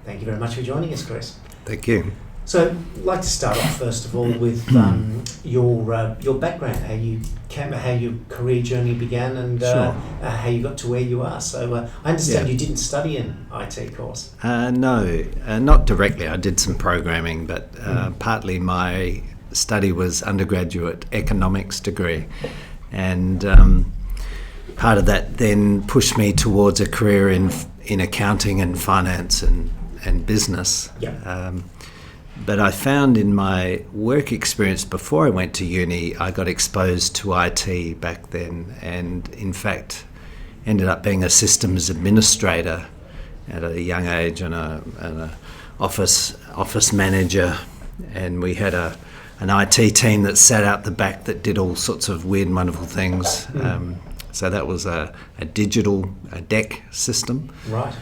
Thank you very much for joining us, Chris. Thank you. So, I'd like to start off first of all with your background, how your career journey began, and how you got to where you are. So, I understand you didn't study an IT course. No, not directly. I did some programming, but partly my study was undergraduate economics degree, and part of that then pushed me towards a career in accounting and finance and business. Yeah. But I found in my work experience before I went to uni, I got exposed to IT back then, and in fact ended up being a systems administrator at a young age and a office manager, and we had an IT team that sat out the back that did all sorts of weird and wonderful things. So that was a digital deck system. Right.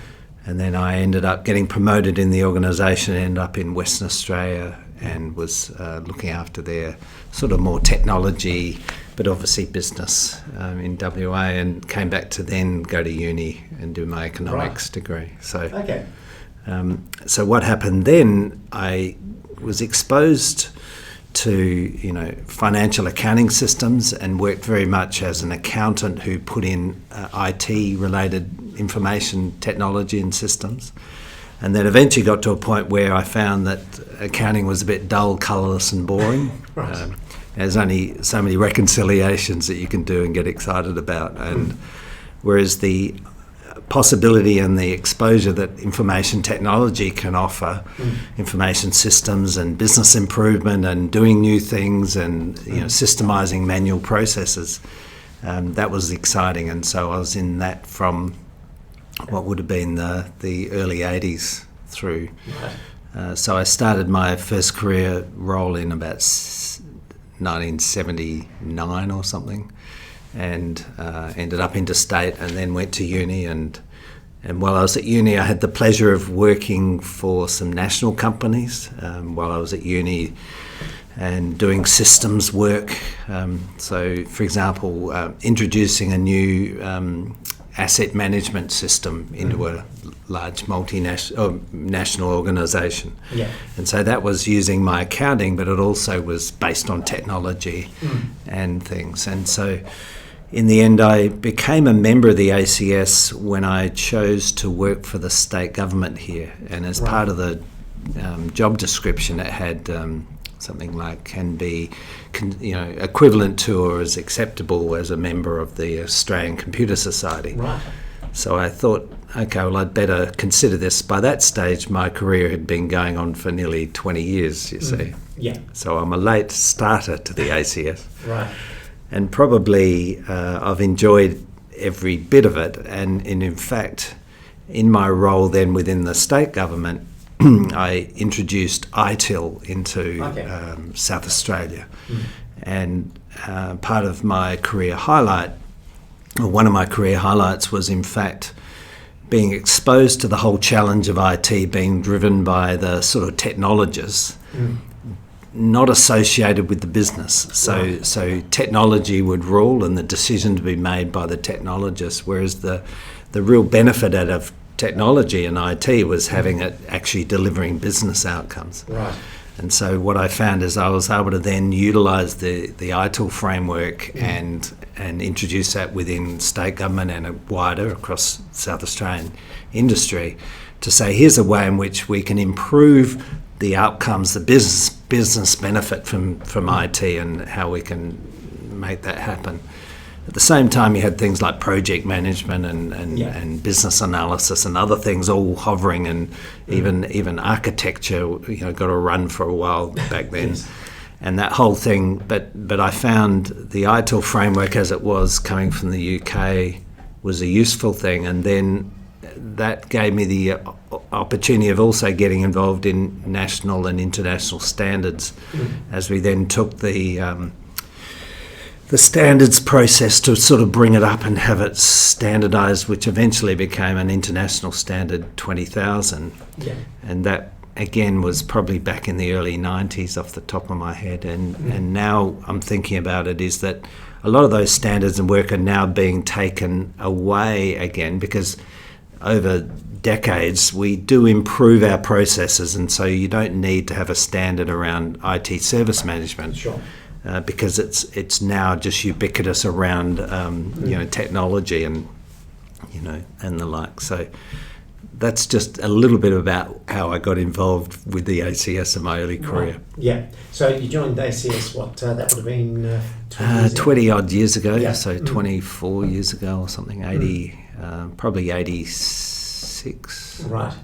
And then I ended up getting promoted in the organisation, ended up in Western Australia, and was looking after their sort of more technology, but obviously business in WA, and came back to then go to uni and do my economics degree. So, so what happened then, I was exposed to financial accounting systems and worked very much as an accountant who put in IT related information technology and systems, and then eventually got to a point where I found that accounting was a bit dull, colourless and boring. Right. There's only so many reconciliations that you can do and get excited about, and whereas the possibility and the exposure that information technology can offer, information systems and business improvement and doing new things and systemising manual processes, that was exciting. And so I was in that from what would have been the early 80s through. So I started my first career role in about 1979 or something, and ended up interstate and then went to uni. And while I was at uni, I had the pleasure of working for some national companies while I was at uni and doing systems work. So, for example, introducing a new asset management system into a large national organisation. Yeah. And so that was using my accounting, but it also was based on technology and things. And so in the end, I became a member of the ACS when I chose to work for the state government here. And as part of the job description, it had something like can be equivalent to or as acceptable as a member of the Australian Computer Society. Right. So I thought, okay, well, I'd better consider this. By that stage, my career had been going on for nearly 20 years, you see. Yeah. So I'm a late starter to the ACS. Right. And probably I've enjoyed every bit of it. And in fact, in my role then within the state government, I introduced ITIL into South Australia. And part of my career highlight, or one of my career highlights, was in fact being exposed to the whole challenge of IT being driven by the sort of technologists, not associated with the business. So technology would rule and the decision to be made by the technologists, whereas the real benefit out of technology and IT was having it actually delivering business outcomes. Right. And so what I found is I was able to then utilise the ITIL framework and introduce that within state government and wider across South Australian industry to say, here's a way in which we can improve the outcomes, the business benefit from IT, and how we can make that happen. At the same time, you had things like project management and business analysis and other things all hovering, and even architecture, got a run for a while back then. Yes. And that whole thing, but I found the ITIL framework as it was coming from the UK was a useful thing, and then that gave me the opportunity of also getting involved in national and international standards as we then took the standards process to sort of bring it up and have it standardised, which eventually became an international standard 20,000. Yeah. And that, again, was probably back in the early 90s off the top of my head. And now I'm thinking about it is that a lot of those standards and work are now being taken away again because over decades, we do improve our processes, and so you don't need to have a standard around IT service management. Sure. Because it's now just ubiquitous around technology and and the like. So that's just a little bit about how I got involved with the ACS in my early career. Right. Yeah. So you joined ACS. What that would have been 20 odd years ago. Yeah. So 24 years ago or something. Probably 86. Right.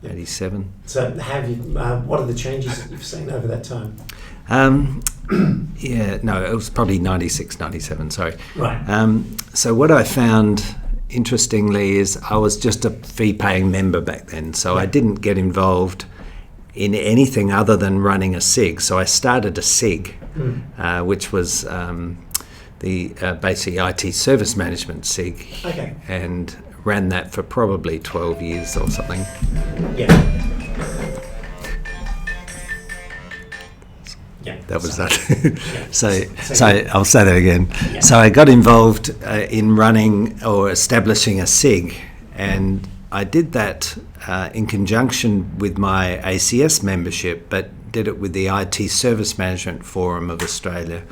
87. So have you? What are the changes that you've seen over that time? It was probably 96, 97, sorry. Right. So what I found, interestingly, is I was just a fee-paying member back then, so I didn't get involved in anything other than running a SIG. So I started a SIG, which was the basically IT Service Management SIG, and ran that for probably 12 years or something. Yeah. Yeah, that was that. So I'll say that again. Yeah. So I got involved in running or establishing a SIG, and I did that in conjunction with my ACS membership, but did it with the IT Service Management Forum of Australia,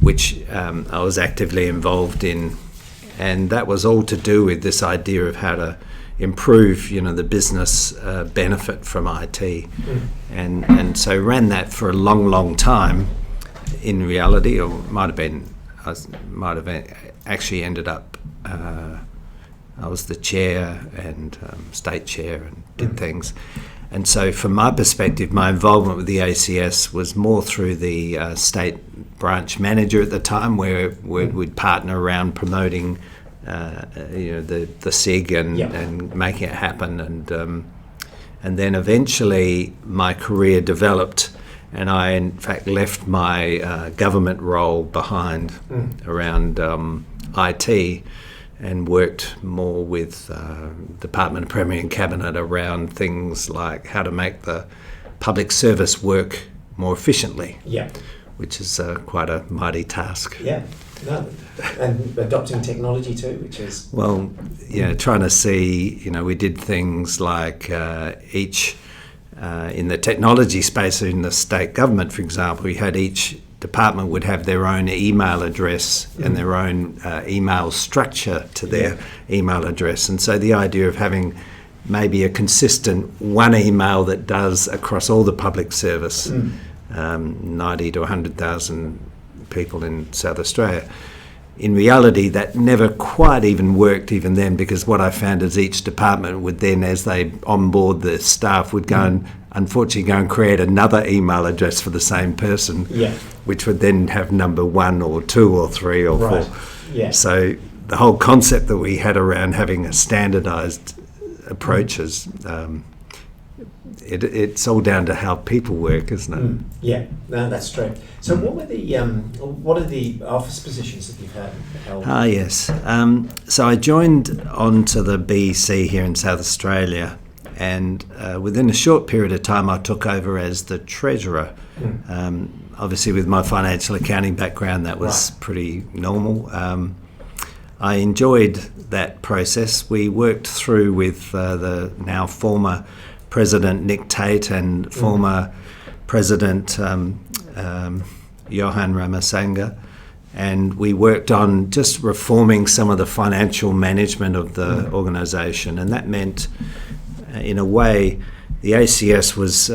which I was actively involved in, and that was all to do with this idea of how to improve, the business benefit from IT, and so ran that for a long time. In reality, or might have actually ended up. I was the chair and state chair and did things, and so from my perspective, my involvement with the ACS was more through the state branch manager at the time, where we'd partner around promoting. The SIG and making it happen, and then eventually my career developed, and I in fact left my government role behind around IT, and worked more with Department of Premier and Cabinet around things like how to make the public service work more efficiently. Yeah. Which is quite a mighty task. Yeah. No, and adopting technology too, which is... Well, trying to see, we did things like each, in the technology space in the state government, for example, we had each department would have their own email address and their own email structure to their email address. And so the idea of having maybe a consistent one email that does across all the public service, 90 to 100,000 people in South Australia. In reality, that never quite even worked even then, because what I found is each department would then, as they onboard the staff, would go and unfortunately go and create another email address for the same person, which would then have number 1 or 2 or 3 or 4. Yeah. So the whole concept that we had around having a standardised approaches, it's all down to how people work, isn't it? Yeah, no, that's true. So what are the office positions that you've held? Yes. So I joined onto the BEC here in South Australia, and within a short period of time I took over as the treasurer. Obviously with my financial accounting background, that was pretty normal. I enjoyed that process. We worked through with the now former President Nick Tate and former President Johan Ramasanga, and we worked on just reforming some of the financial management of the organisation, and that meant, in a way, the ACS was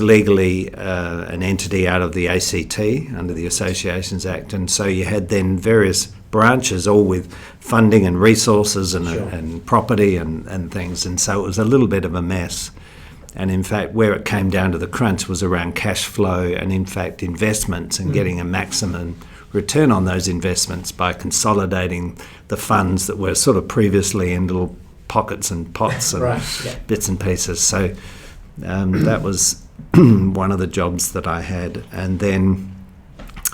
legally an entity out of the ACT under the Associations Act, and so you had then various branches all with funding and resources and property and things, and so it was a little bit of a mess. And in fact, where it came down to the crunch was around cash flow and in fact investments, and getting a maximum return on those investments by consolidating the funds that were sort of previously in little pockets and pots and bits and pieces. So that was one of the jobs that I had, and then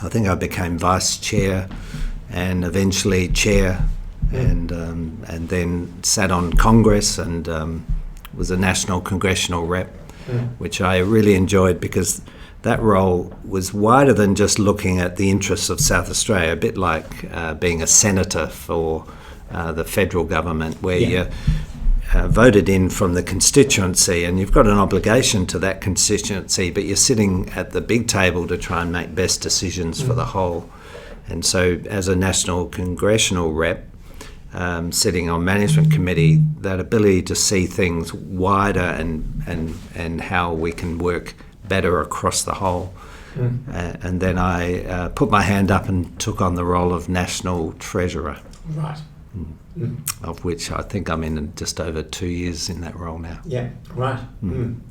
I think I became vice chair and eventually chair, and then sat on Congress and was a national congressional rep, which I really enjoyed, because that role was wider than just looking at the interests of South Australia, a bit like being a senator for the federal government, where you're voted in from the constituency and you've got an obligation to that constituency, but you're sitting at the big table to try and make best decisions for the whole. And so as a national congressional rep, sitting on management committee, that ability to see things wider and how we can work better across the whole. And then I put my hand up and took on the role of National Treasurer. Right. Of which I think I'm in just over 2 years in that role now. Yeah, right.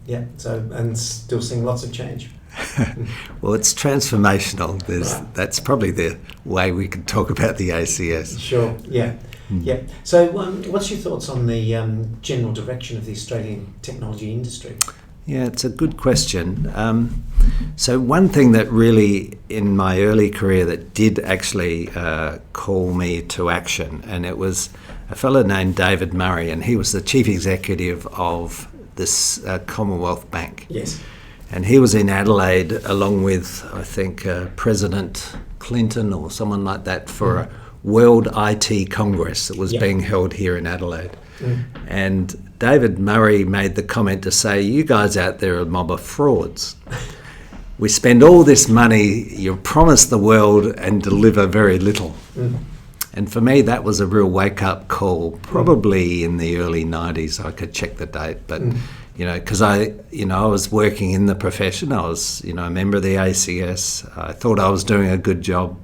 Yeah, so, and still seeing lots of change. Well, it's transformational. Right. That's probably the way we could talk about the ACS. Sure, yeah. Yeah. So what's your thoughts on the general direction of the Australian technology industry? Yeah, it's a good question. So one thing that really, in my early career, that did actually call me to action, and it was a fellow named David Murray, and he was the chief executive of this Commonwealth Bank. Yes. And he was in Adelaide along with, I think, President Clinton or someone like that for a World IT Congress that was being held here in Adelaide. And David Murray made the comment to say, you guys out there are a mob of frauds. We spend all this money, you promise the world and deliver very little. And for me, that was a real wake-up call, probably in the early 90s. I could check the date, but, because I was working in the profession. I was, a member of the ACS. I thought I was doing a good job.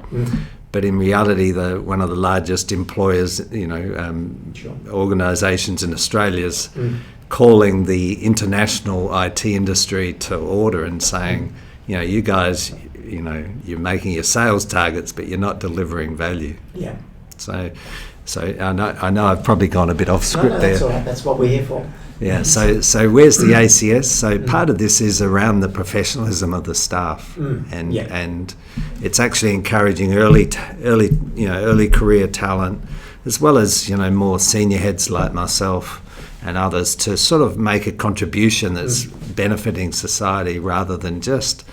But in reality, one of the largest employers, organisations in Australia's calling the international IT industry to order and saying, you guys, you're making your sales targets, but you're not delivering value. Yeah. So I know I've probably gone a bit off script there. That's all right. That's what we're here for. Yeah, so where's the ACS? So part of this is around the professionalism of the staff, and it's actually encouraging early career talent, as well as more senior heads like myself and others, to sort of make a contribution that's benefiting society rather than just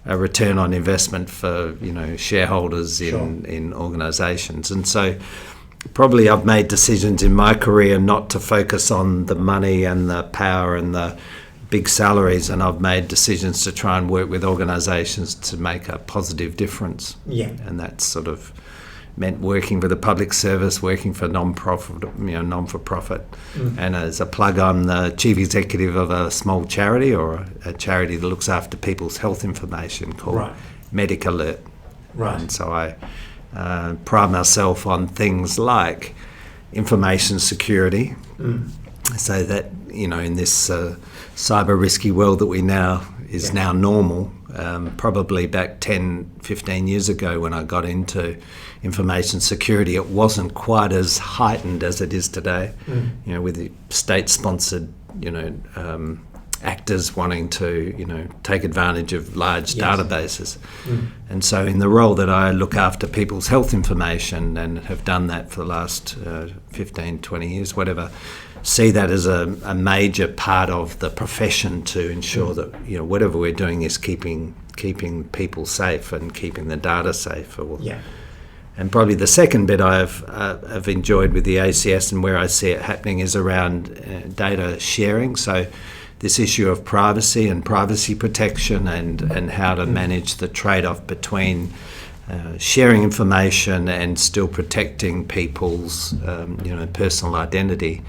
a return on investment for shareholders in organisations. And so probably I've made decisions in my career not to focus on the money and the power and the big salaries, and I've made decisions to try and work with organisations to make a positive difference. Yeah. And that's sort of meant working for the public service, working for non-for-profit. And as a plug, I'm the chief executive of a small charity, or a charity that looks after people's health information called Medic Alert. Right. And so I pride myself on things like information security, so that in this cyber risky world that we now normal. Probably back 10, 15 years ago when I got into information security, it wasn't quite as heightened as it is today. With the state-sponsored actors wanting to take advantage of large databases. And so in the role that I look after people's health information, and have done that for the last 15, 20 years, whatever, see that as a major part of the profession to ensure that whatever we're doing is keeping people safe and keeping the data safe. And probably the second bit I've enjoyed with the ACS, and where I see it happening, is around data sharing. So this issue of privacy and privacy protection, and how to manage the trade-off between sharing information and still protecting people's personal identity.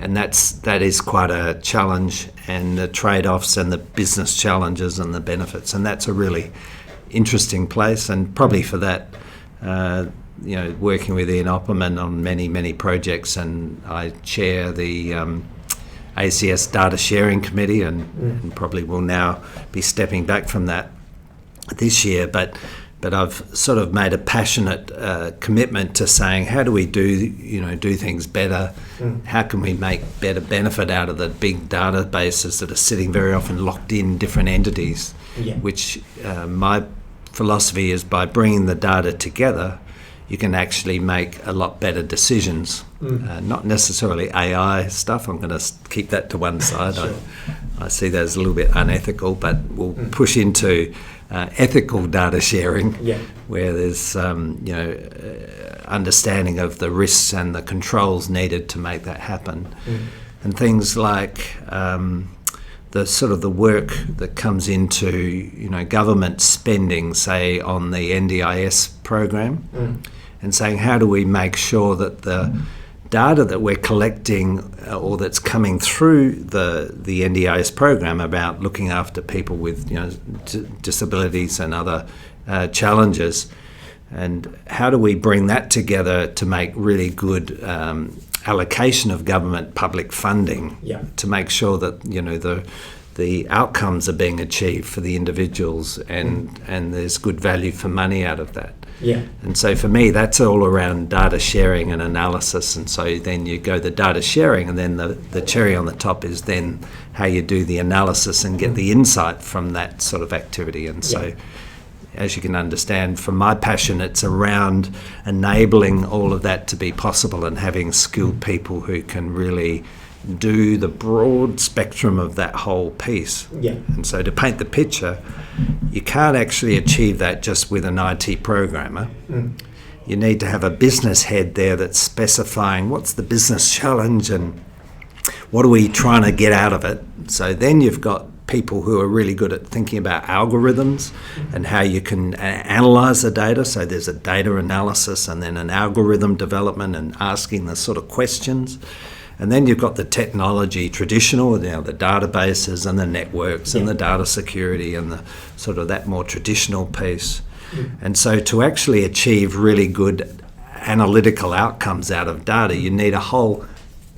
And that is quite a challenge, and the trade-offs and the business challenges and the benefits, and that's a really interesting place. And probably for that, working with Ian Opperman on many projects, and I chair the ACS Data Sharing Committee, and probably will now be stepping back from that this year, but I've sort of made a passionate commitment to saying, how do we do things better? How can we make better benefit out of the big databases that are sitting very often locked in different entities? Which my philosophy is, by bringing the data together, you can actually make a lot better decisions. Not necessarily AI stuff. I'm going to keep that to one side. Sure. I see that as a little bit unethical, but we'll push into ethical data sharing, where there's understanding of the risks and the controls needed to make that happen, and things like the sort of the work that comes into government spending, say on the NDIS program, and saying how do we make sure that the data that we're collecting or that's coming through the NDIS program about looking after people with disabilities and other challenges, and how do we bring that together to make really good allocation of government public funding to make sure that the outcomes are being achieved for the individuals, and there's good value for money out of that. And so for me, that's all around data sharing and analysis. And so then you go the data sharing, and then the cherry on the top is then how you do the analysis and get the insight from that sort of activity. And so as you can understand, from my passion, it's around enabling all of that to be possible and having skilled people who can really do the broad spectrum of that whole piece. And so to paint the picture, you can't actually achieve that just with an IT programmer. You need to have a business head there that's specifying what's the business challenge and what are we trying to get out of it. So then you've got people who are really good at thinking about algorithms and how you can analyze the data. So there's a data analysis and then an algorithm development and asking the sort of questions. And then you've got the technology, traditional, the databases and the networks and the data security and the sort of that more traditional piece. And so to actually achieve really good analytical outcomes out of data, you need a whole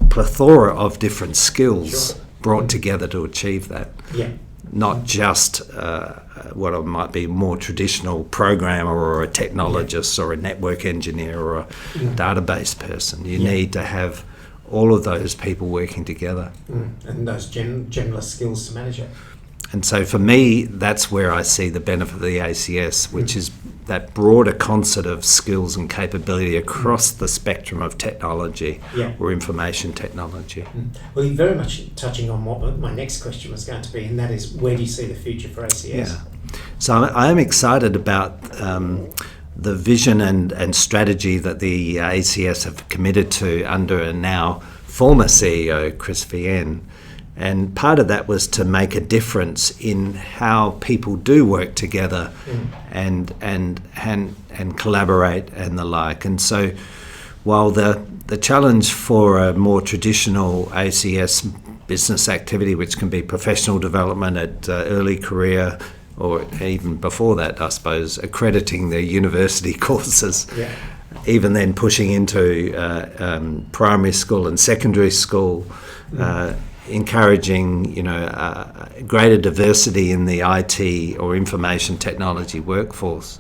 plethora of different skills brought together to achieve that. Not just what might be more traditional programmer or a technologist or a network engineer or a database person. You need to have all of those people working together. And those generalist skills to manage it. And so for me, that's where I see the benefit of the ACS, which is that broader concept of skills and capability across the spectrum of technology or information technology. Well, you're very much touching on what my next question was going to be, and that is, where do you see the future for ACS? So I am excited about the vision and strategy that the ACS have committed to under a now former CEO, Chris Vienne. And part of that was to make a difference in how people do work together and collaborate and the like. And so while the challenge for a more traditional ACS business activity, which can be professional development at early career, or even before that, I suppose, accrediting their university courses, even then pushing into primary school and secondary school, encouraging greater diversity in the IT or information technology workforce.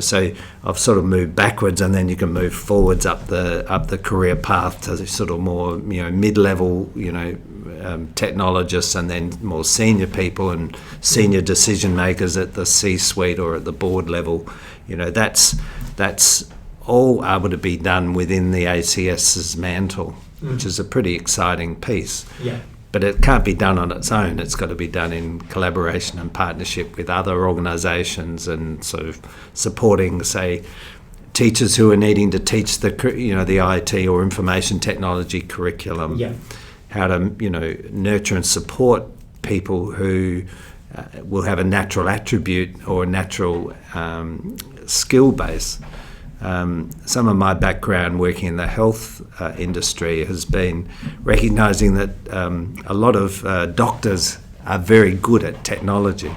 So I've sort of moved backwards, and then you can move forwards up the career path to sort of more mid-level technologists, and then more senior people and senior decision makers at the C-suite or at the board level. That's all able to be done within the ACS's mantle, which is a pretty exciting piece. But it can't be done on its own. It's got to be done in collaboration and partnership with other organisations, and sort of supporting, say, teachers who are needing to teach the IT or information technology curriculum. How to nurture and support people who will have a natural attribute or a natural skill base. Some of my background working in the health industry has been recognising that a lot of doctors are very good at technology.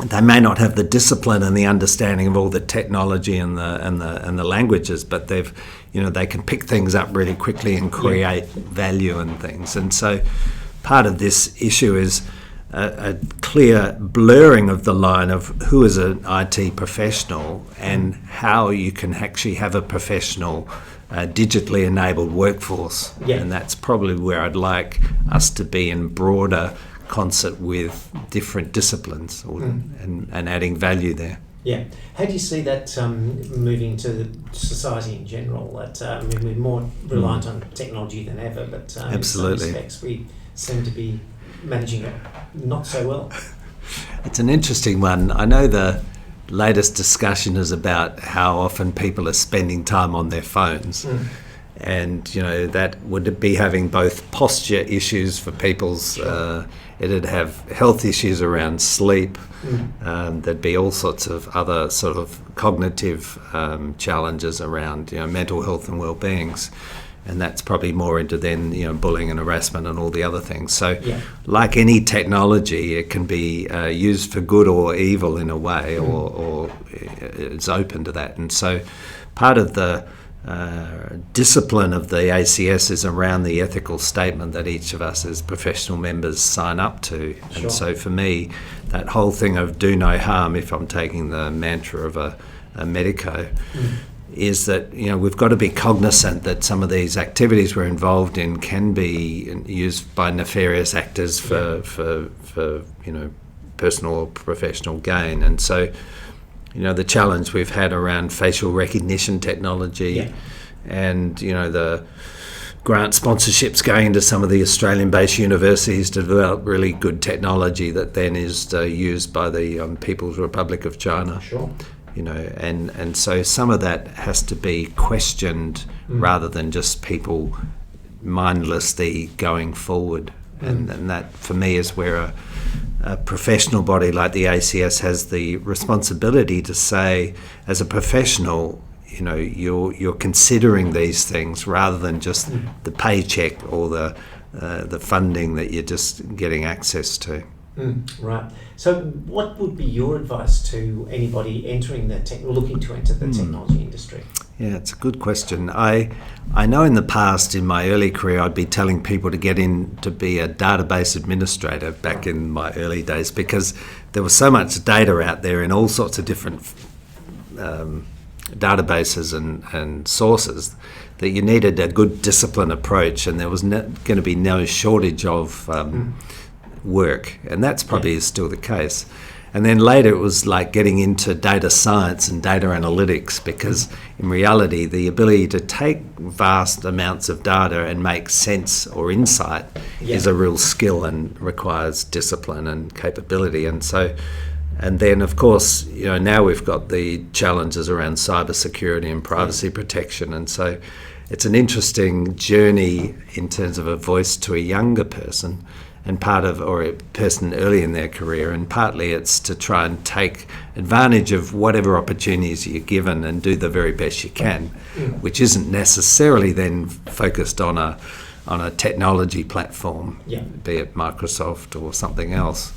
They may not have the discipline and the understanding of all the technology and the languages, but they can pick things up really quickly and create value and things. And so part of this issue is a clear blurring of the line of who is an IT professional and how you can actually have a professional digitally enabled workforce. And that's probably where I'd like us to be in broader concert with different disciplines and adding value there. Yeah. How do you see that moving to society in general? That we're more reliant on technology than ever, but absolutely. in some respects we seem to be managing it not so well. It's an interesting one. I know the latest discussion is about how often people are spending time on their phones. And, that would be having both posture issues for people's, it'd have health issues around sleep. There'd be all sorts of other sort of cognitive challenges around, mental health and well-beings. And that's probably more into then, bullying and harassment and all the other things. So like any technology, it can be used for good or evil in a way, or it's open to that. And so part of the discipline of the ACS is around the ethical statement that each of us as professional members sign up to. Sure. And so for me, that whole thing of do no harm, if I'm taking the mantra of a medico, is that we've got to be cognizant that some of these activities we're involved in can be used by nefarious actors for personal or professional gain. And so the challenge we've had around facial recognition technology and the grant sponsorships going into some of the Australian-based universities to develop really good technology that then is used by the People's Republic of China. Sure. And so some of that has to be questioned rather than just people mindlessly going forward. And that, for me, is where a professional body like the ACS has the responsibility to say, as a professional, you're considering these things rather than just the paycheck or the funding that you're just getting access to. Right. So what would be your advice to anybody looking to enter the technology industry? Yeah, it's a good question. I know in the past, in my early career, I'd be telling people to get in to be a database administrator back in my early days, because there was so much data out there in all sorts of different databases and sources that you needed a good discipline approach, and there was going to be no shortage of work, and that's probably is still the case. And then later it was like getting into data science and data analytics, because in reality the ability to take vast amounts of data and make sense or insight is a real skill and requires discipline and capability. And then of course now we've got the challenges around cybersecurity and privacy protection, and so it's an interesting journey in terms of a voice to a younger person and or a person early in their career, and partly it's to try and take advantage of whatever opportunities you're given and do the very best you can, which isn't necessarily then focused on a technology platform, be it Microsoft or something else.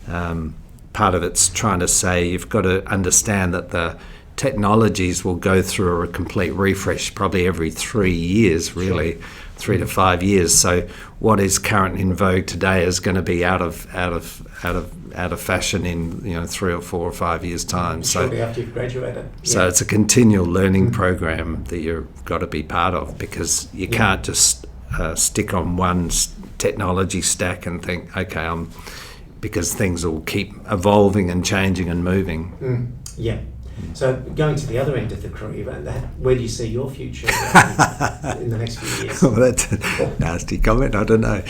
Part of it's trying to say you've got to understand that the technologies will go through a complete refresh probably every 3 years, really. 3 to 5 years. So what is current in vogue today is going to be out of fashion in 3 or 4 or 5 years time. Shortly after you've graduated. So it's a continual learning program that you've got to be part of, because you can't just stick on one technology stack and think, okay, because things will keep evolving and changing and moving. So going to the other end of the career, where do you see your future in the next few years? Well, that's a nasty comment. I don't know.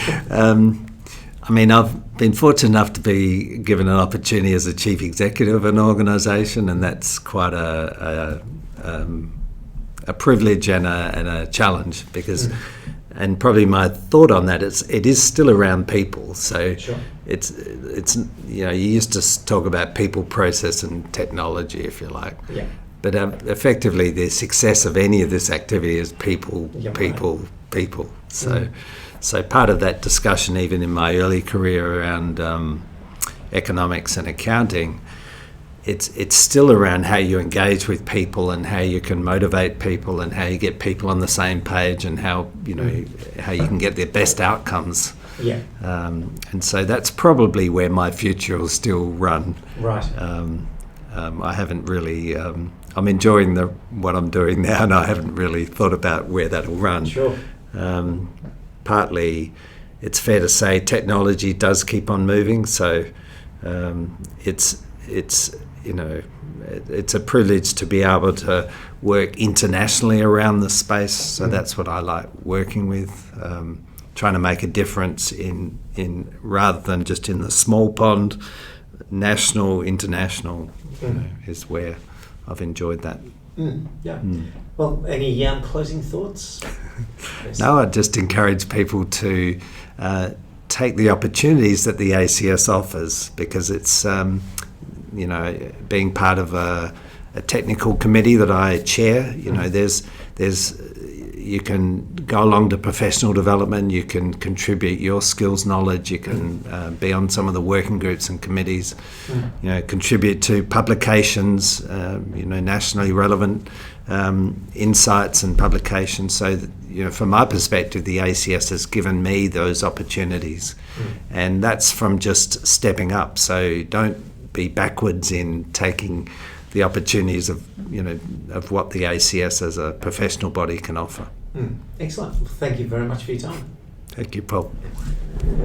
I've been fortunate enough to be given an opportunity as a chief executive of an organisation, and that's quite a privilege and a challenge, because. And probably my thought on that is it is still around people. So it's you used to talk about people, process and technology, if you like. Yeah. But effectively the success of any of this activity is people. So part of that discussion, even in my early career around economics and accounting, it's still around how you engage with people and how you can motivate people and how you get people on the same page and how how you can get their best outcomes. And so that's probably where my future will still run. Right. I haven't really. I'm enjoying what I'm doing now, and I haven't really thought about where that'll run. Sure. Partly, it's fair to say technology does keep on moving. So it's it's a privilege to be able to work internationally around the space. So that's what I like working with, trying to make a difference in rather than just in the small pond. National, international is where I've enjoyed that. Well, any closing thoughts? No, I just encourage people to take the opportunities that the ACS offers, because it's being part of a technical committee that I chair. There's you can go along to professional development, you can contribute your skills, knowledge, you can be on some of the working groups and committees, contribute to publications, nationally relevant insights and publications. So that, from my perspective, the ACS has given me those opportunities, and that's from just stepping up. So don't be backwards in taking the opportunities of what the ACS as a professional body can offer. Excellent. Well, thank you very much for your time. Thank you, Paul.